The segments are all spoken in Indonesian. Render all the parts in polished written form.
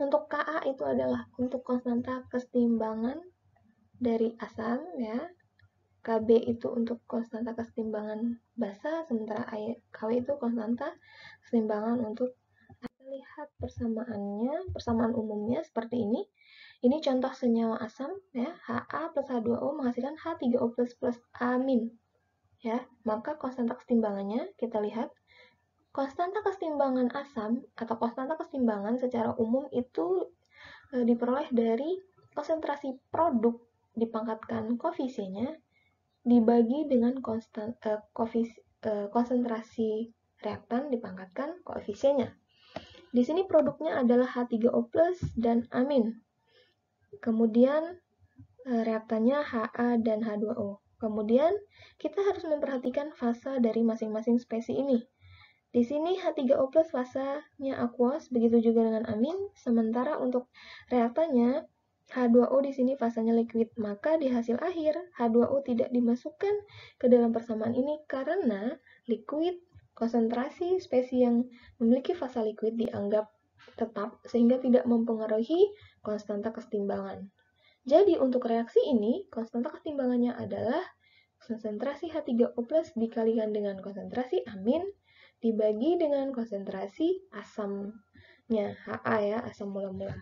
Untuk Ka itu adalah untuk konstanta kesetimbangan dari asam ya. Kb itu untuk konstanta kesetimbangan basa, sementara Kw itu konstanta kesetimbangan untuk. Kita lihat persamaannya, persamaan umumnya seperti ini. Ini contoh senyawa asam ya, Ha plus H2O menghasilkan H3O plus amin. Ya, maka konstanta kesetimbangannya kita lihat. Konstanta kesetimbangan asam atau konstanta kesetimbangan secara umum itu diperoleh dari konsentrasi produk dipangkatkan koefisiennya dibagi dengan konsentrasi reaktan dipangkatkan koefisiennya. Di sini produknya adalah H3O+ dan amin. Kemudian reaktannya Ha dan H2O. Kemudian kita harus memperhatikan fasa dari masing-masing spesies ini. Di sini H3O+ fasanya aqueous, begitu juga dengan amin. Sementara untuk reaktannya H2O di sini fasanya liquid, maka di hasil akhir H2O tidak dimasukkan ke dalam persamaan ini karena liquid, konsentrasi spesies yang memiliki fasa liquid dianggap tetap sehingga tidak mempengaruhi konstanta kesetimbangan. Jadi untuk reaksi ini, konstanta kesetimbangannya adalah konsentrasi H3O+ dikalikan dengan konsentrasi amin dibagi dengan konsentrasi asamnya, Ha ya, asam mula-mula.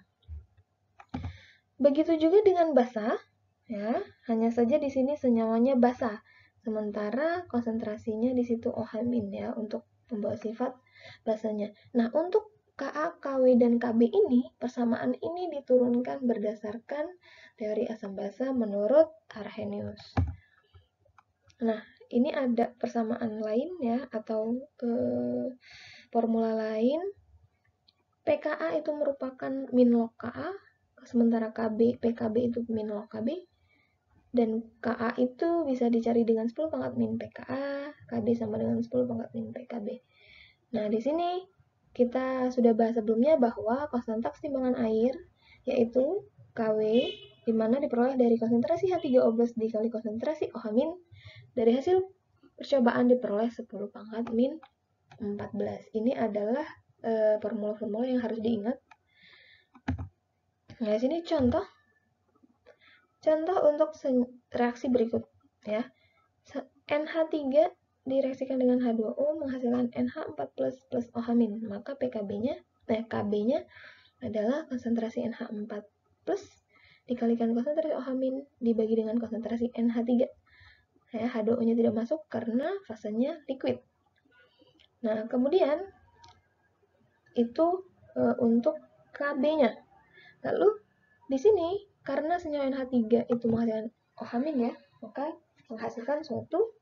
Begitu juga dengan basa, ya, hanya saja di sini senyawanya basa, sementara konsentrasinya di situ OH- ya, untuk membawa sifat basanya. Nah, untuk Ka, Kw, dan Kb ini, persamaan ini diturunkan berdasarkan teori asam basa menurut Arrhenius. Nah, ini ada persamaan lain ya, atau formula lain. pKa itu merupakan min log Ka, sementara Pkb itu min log Kb. Dan Ka itu bisa dicari dengan 10 pangkat min pKa, Kb sama dengan 10 pangkat min Pkb. Nah, di sini kita sudah bahas sebelumnya bahwa konstanta kesetimbangan air yaitu Kw, di mana diperoleh dari konsentrasi H3O+ dikali konsentrasi OH- dari hasil percobaan diperoleh 10 pangkat min 14. Ini adalah formula-formula yang harus diingat. Nah, di sini contoh untuk reaksi berikut ya. NH3 direaksikan dengan H2O menghasilkan NH4+ plus OH-, maka Kb-nya adalah konsentrasi NH4+ dikalikan konsentrasi OH- dibagi dengan konsentrasi NH3. Ya, H2O-nya tidak masuk karena fasenya liquid. Nah, kemudian itu untuk Kb-nya. Lalu di sini karena senyawa NH3 itu menghasilkan OH- ya, maka menghasilkan suatu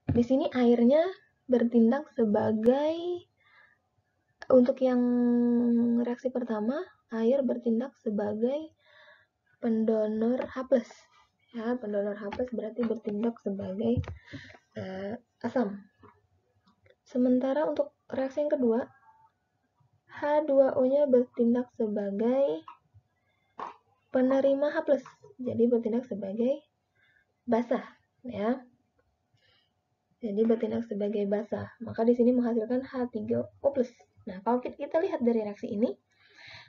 di sini airnya bertindak sebagai, untuk yang reaksi pertama, air bertindak sebagai pendonor H+. Ya, pendonor H+ berarti bertindak sebagai asam. Sementara untuk reaksi yang kedua, H2O-nya bertindak sebagai penerima H+. Jadi bertindak sebagai basa, ya. Jadi bertindak sebagai basa. Maka di sini menghasilkan H3O+. Nah, kalau kita lihat dari reaksi ini,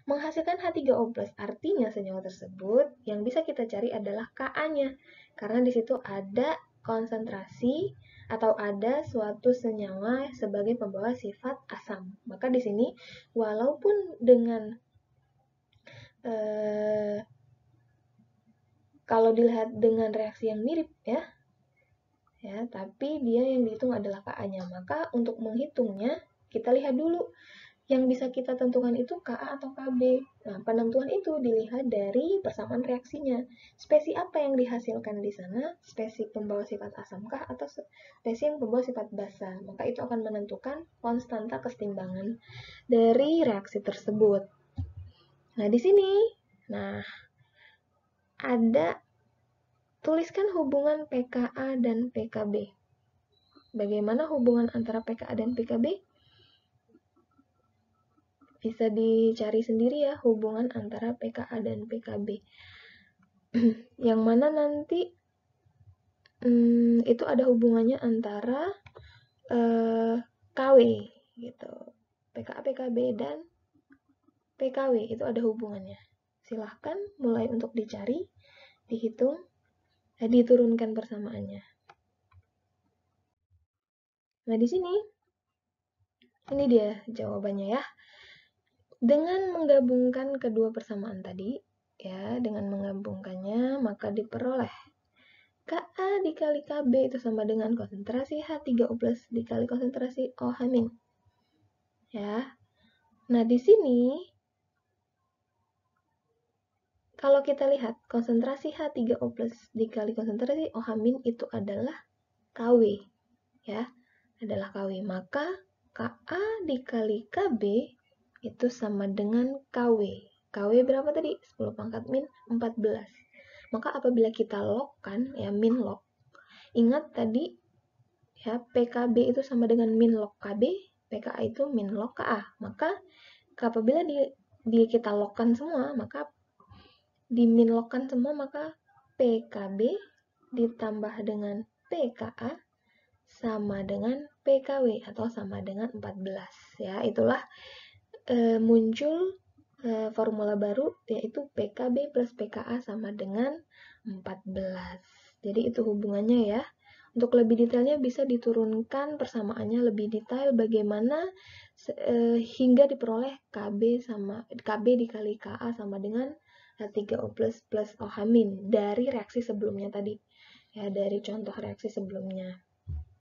menghasilkan H3O+, artinya senyawa tersebut yang bisa kita cari adalah Ka-nya. Karena di situ ada konsentrasi atau ada suatu senyawa sebagai pembawa sifat asam. Maka di sini walaupun dengan kalau dilihat dengan reaksi yang mirip ya, tapi dia yang dihitung adalah Ka-nya. Maka untuk menghitungnya kita lihat dulu yang bisa kita tentukan itu Ka atau Kb. Nah, penentuan itu dilihat dari persamaan reaksinya. Spesies apa yang dihasilkan di sana? Spesies pembawa sifat asamkah atau spesies yang pembawa sifat basa? Maka itu akan menentukan konstanta kesetimbangan dari reaksi tersebut. Nah, di sini, ada tuliskan hubungan pKa dan Pkb. Bagaimana hubungan antara pKa dan Pkb? Bisa dicari sendiri ya hubungan antara pKa dan Pkb. Yang mana nanti itu ada hubungannya antara Kw gitu. PKA, PKB, dan PKW itu ada hubungannya. Silahkan mulai untuk dicari, dihitung, diturunkan persamaannya. Nah, di sini ini dia jawabannya ya. Dengan menggabungkan kedua persamaan tadi, ya, dengan menggabungkannya maka diperoleh Ka dikali Kb itu sama dengan konsentrasi H3O+ dikali konsentrasi OH-. Ya. Nah, di sini kalau kita lihat konsentrasi H3O+ dikali konsentrasi OH- itu adalah Kw, ya. Adalah Kw. Maka Ka dikali Kb itu sama dengan Kw. Kw berapa tadi? 10 pangkat min 14. Maka apabila kita logkan, ya min log, ingat tadi ya PKB itu sama dengan min log KB, PKA itu min log KA. Maka apabila kita logkan semua, maka diminlogkan semua, maka PKB ditambah dengan PKA sama dengan PKW atau sama dengan 14. Ya, itulah muncul formula baru, yaitu PKB plus PKA sama dengan 14. Jadi itu hubungannya ya. Untuk lebih detailnya bisa diturunkan persamaannya lebih detail bagaimana hingga diperoleh KB dikali KA sama dengan H3O+ plus OH- dari reaksi sebelumnya tadi. Ya, dari contoh reaksi sebelumnya.